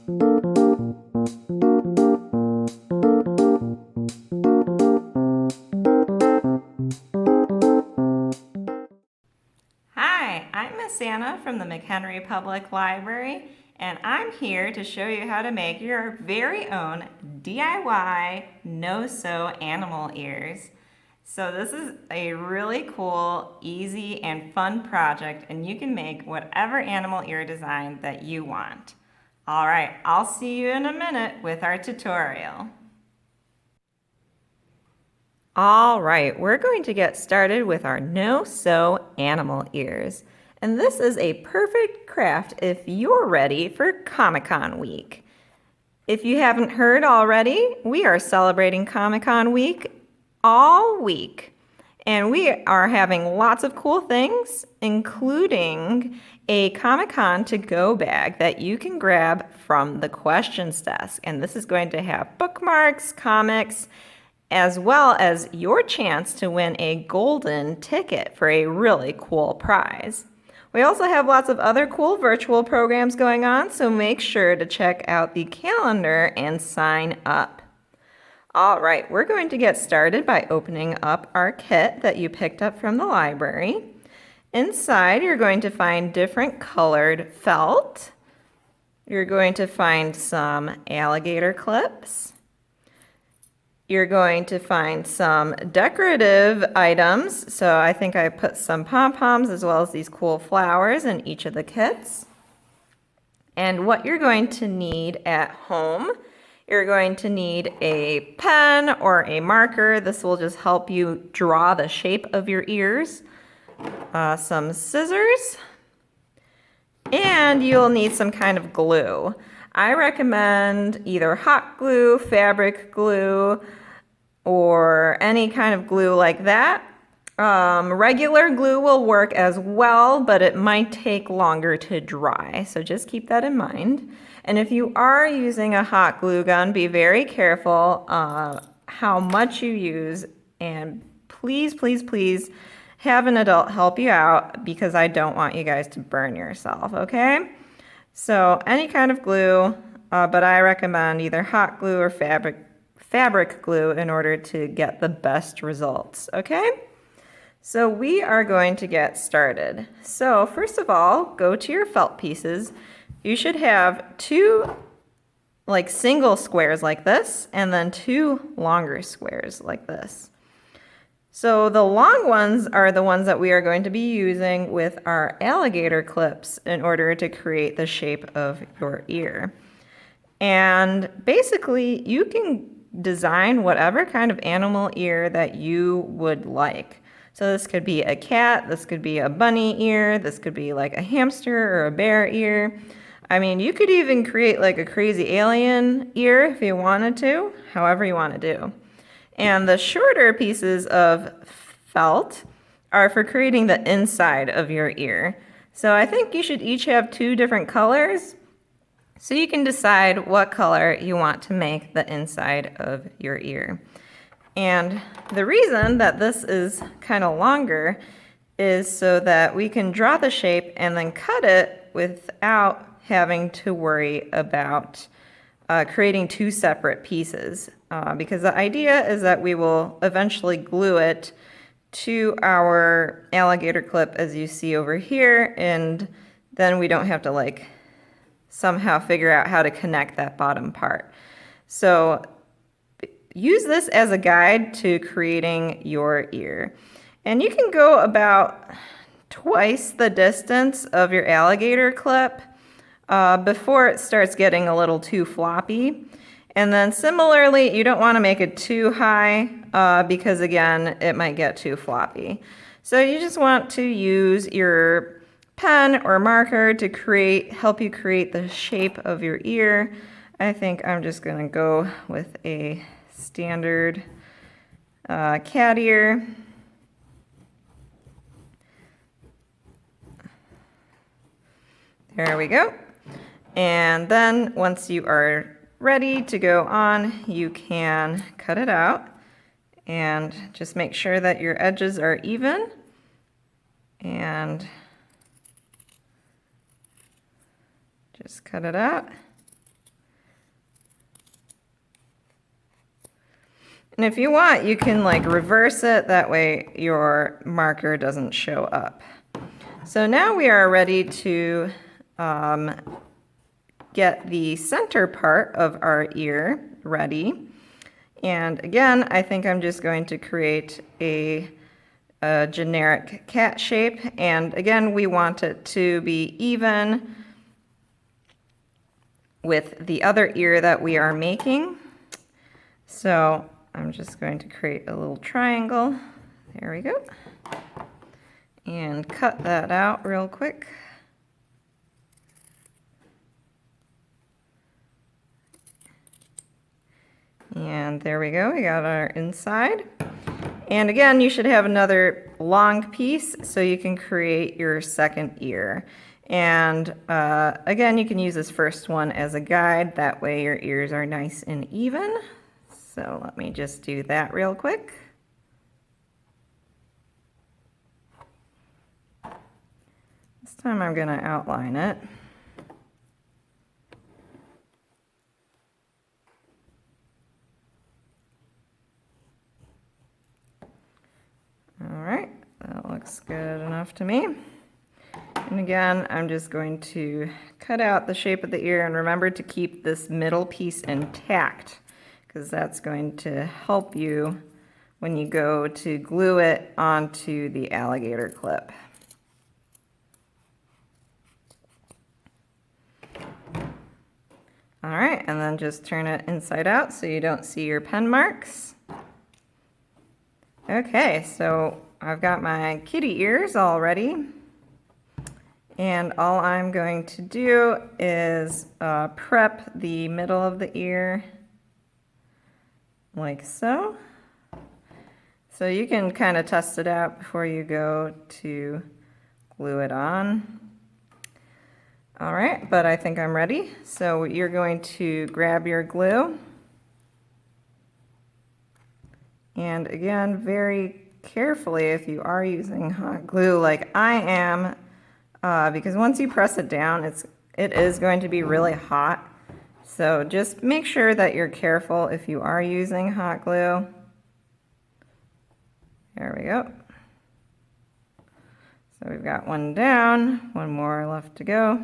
Hi, I'm Miss Anna from the McHenry Public Library, and I'm here to show you how to make your very own DIY no-sew animal ears. So this is a really cool, easy, and fun project, and you can make whatever animal ear design that you want. All right, I'll see you in a minute with our tutorial. All right, we're going to get started with our no-sew animal ears. And this is a perfect craft if you're ready for ComiCon week. If you haven't heard already, we are celebrating ComiCon week all week. And we are having lots of cool things, including a ComiCon to-go bag that you can grab from the questions desk. And this is going to have bookmarks, comics, as well as your chance to win a golden ticket for a really cool prize. We also have lots of other cool virtual programs going on, so make sure to check out the calendar and sign up. All right, we're going to get started by opening up our kit that you picked up from the library. Inside, you're going to find different colored felt. You're going to find some alligator clips. You're going to find some decorative items. So I think I put some pom-poms as well as these cool flowers in each of the kits. And what you're going to need at home, you're going to need a pen or a marker. This will just help you draw the shape of your ears. Some scissors. And you'll need some kind of glue. I recommend either hot glue, fabric glue, or any kind of glue like that. Regular glue will work as well, but it might take longer to dry, so just keep that in mind. And if you are using a hot glue gun, be very careful how much you use, and please, please, please have an adult help you out because I don't want you guys to burn yourself, okay? So any kind of glue, but I recommend either hot glue or fabric glue in order to get the best results, okay? So we are going to get started. So first of all, go to your felt pieces. You should have two single squares like this, and then two longer squares like this. So the long ones are the ones that we are going to be using with our alligator clips in order to create the shape of your ear. And basically, you can design whatever kind of animal ear that you would like. So this could be a cat, this could be a bunny ear, this could be like a hamster or a bear ear. I mean, you could even create like a crazy alien ear if you wanted to, however you want to do. And the shorter pieces of felt are for creating the inside of your ear. So I think you should each have two different colors so you can decide what color you want to make the inside of your ear. And the reason that this is kind of longer is so that we can draw the shape and then cut it without having to worry about creating two separate pieces. Because the idea is that we will eventually glue it to our alligator clip as you see over here, and then we don't have to somehow figure out how to connect that bottom part. So use this as a guide to creating your ear. And you can go about twice the distance of your alligator clip before it starts getting a little too floppy. And then similarly, you don't want to make it too high because again, it might get too floppy. So you just want to use your pen or marker to help you create the shape of your ear. I think I'm just going to go with a standard cat ear. There we go. And then once you are ready to go on, you can cut it out and just make sure that your edges are even and just cut it out. And if you want, you can like reverse it. That way your marker doesn't show up. So now we are ready to get the center part of our ear ready. And again, I think I'm just going to create a generic cat shape. And again, we want it to be even with the other ear that we are making. So I'm just going to create a little triangle. There we go. And cut that out real quick. And there we go, we got our inside. And again, you should have another long piece so you can create your second ear. And again, you can use this first one as a guide. That way your ears are nice and even. So let me just do that real quick. This time I'm going to outline it. All right, that looks good enough to me. And again, I'm just going to cut out the shape of the ear, and remember to keep this middle piece intact because that's going to help you when you go to glue it onto the alligator clip. All right, and then just turn it inside out so you don't see your pen marks. Okay, so I've got my kitty ears all ready. And all I'm going to do is prep the middle of the ear like so. So you can kind of test it out before you go to glue it on. All right, but I think I'm ready. So you're going to grab your glue. And again, very carefully if you are using hot glue like I am, because once you press it down, it is going to be really hot. So just make sure that you're careful if you are using hot glue. There we go. So we've got one down, one more left to go.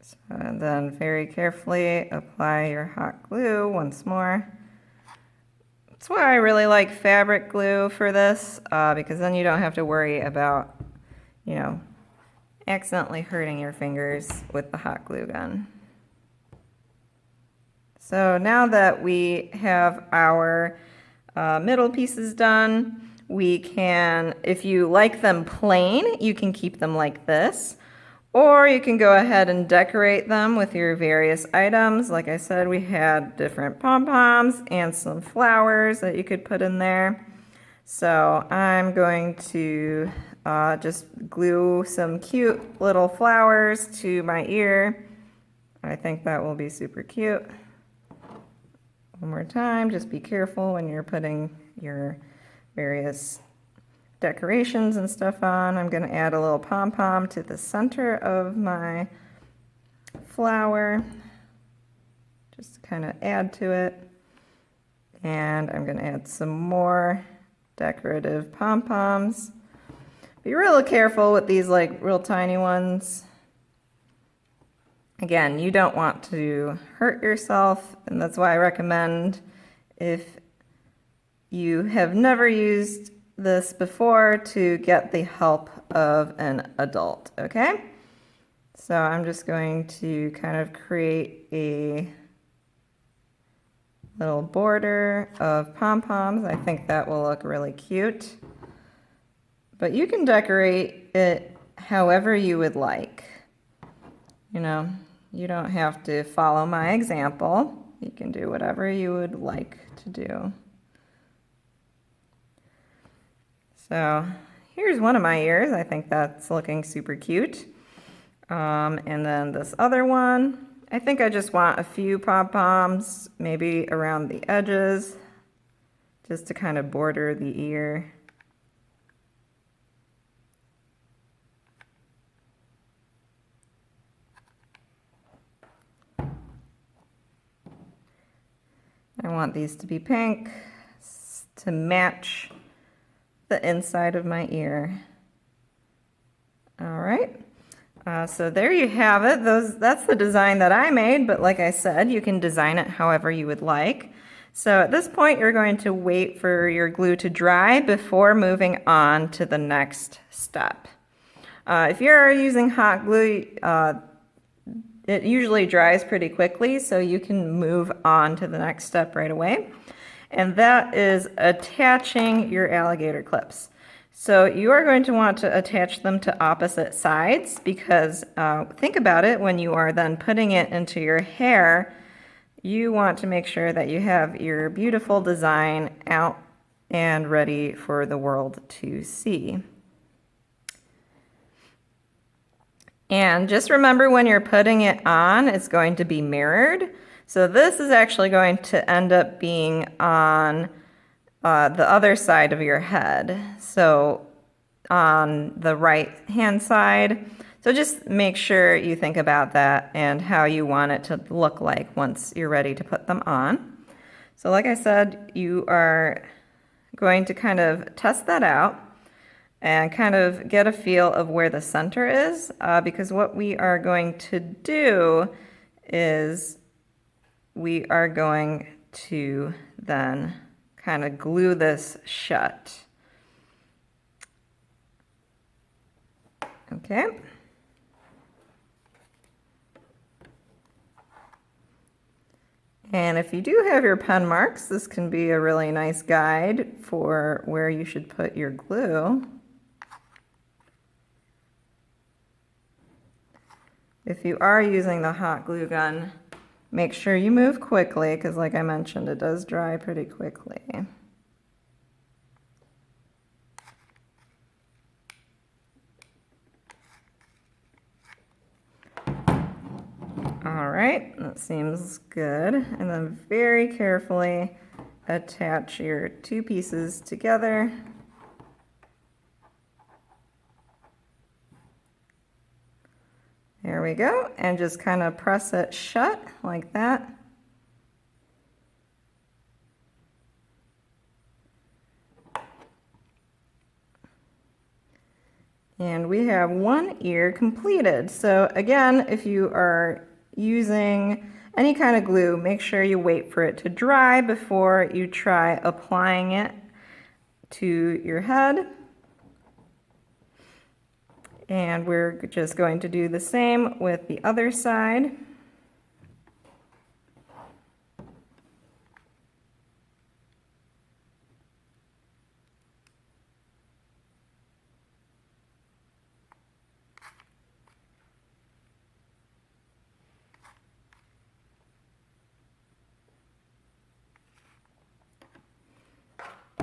So then very carefully apply your hot glue once more. That's why I really like fabric glue for this, because then you don't have to worry about, you know, accidentally hurting your fingers with the hot glue gun. So now that we have our middle pieces done, we can, if you like them plain, you can keep them like this. Or you can go ahead and decorate them with your various items. Like I said, we had different pom-poms and some flowers that you could put in there. So I'm going to just glue some cute little flowers to my ear. I think that will be super cute. One more time, just be careful when you're putting your various decorations and stuff on. I'm going to add a little pom-pom to the center of my flower, just to kind of add to it. And I'm going to add some more decorative pom-poms. Be real careful with these like real tiny ones. Again, you don't want to hurt yourself, and that's why I recommend, if you have never used this before, to get the help of an adult, okay? So I'm just going to kind of create a little border of pom-poms. I think that will look really cute. But you can decorate it however you would like. You know, you don't have to follow my example. You can do whatever you would like to do. So here's one of my ears. I think that's looking super cute. And then this other one, I think I just want a few pom-poms, maybe around the edges, just to kind of border the ear. want these to be pink to match the inside of my ear. All right. So there you have it. That's the design that I made, but like I said, you can design it however you would like. So at this point, you're going to wait for your glue to dry before moving on to the next step. If you're using hot glue, it usually dries pretty quickly, so you can move on to the next step right away. And that is attaching your alligator clips. So you are going to want to attach them to opposite sides because think about it, when you are then putting it into your hair, you want to make sure that you have your beautiful design out and ready for the world to see. And just remember, when you're putting it on, it's going to be mirrored. So this is actually going to end up being on the other side of your head, so on the right hand side. So just make sure you think about that and how you want it to look like once you're ready to put them on. So like I said, you are going to kind of test that out and kind of get a feel of where the center is, because what we are going to do is we are going to then kind of glue this shut. Okay. And if you do have your pen marks, this can be a really nice guide for where you should put your glue. If you are using the hot glue gun, make sure you move quickly because, like I mentioned, it does dry pretty quickly. All right, that seems good. And then very carefully attach your two pieces together. There we go, and just kind of press it shut like that. And we have one ear completed. So again, if you are using any kind of glue, make sure you wait for it to dry before you try applying it to your head. And we're just going to do the same with the other side.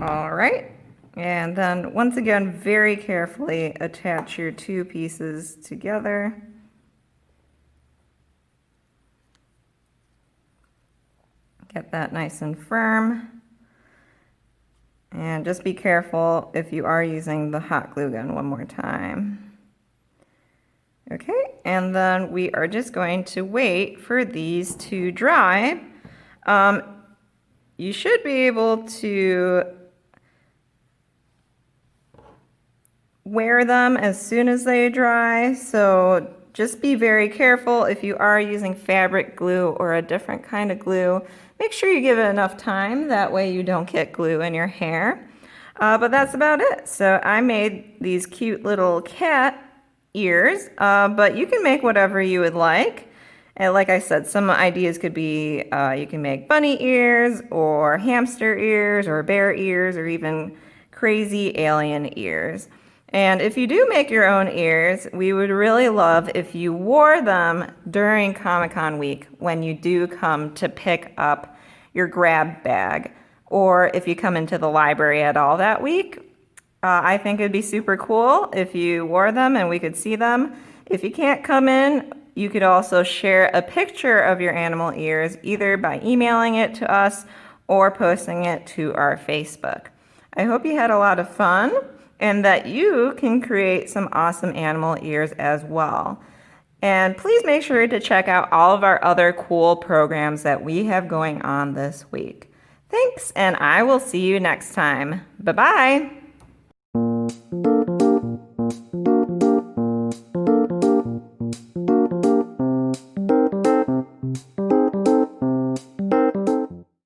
All right. And then once again, very carefully attach your two pieces together. Get that nice and firm. And just be careful if you are using the hot glue gun one more time. Okay, and then we are just going to wait for these to dry. You should be able to wear them as soon as they dry, so just be very careful. If you are using fabric glue or a different kind of glue, make sure you give it enough time, that way you don't get glue in your hair. But that's about it. So I made these cute little cat ears, but you can make whatever you would like. And like I said, some ideas could be you can make bunny ears or hamster ears or bear ears or even crazy alien ears. And if you do make your own ears, we would really love if you wore them during ComiCon week when you do come to pick up your grab bag, or if you come into the library at all that week. I think it'd be super cool if you wore them and we could see them. If you can't come in, you could also share a picture of your animal ears, either by emailing it to us or posting it to our Facebook. I hope you had a lot of fun and that you can create some awesome animal ears as well. And please make sure to check out all of our other cool programs that we have going on this week. Thanks, and I will see you next time. Bye-bye.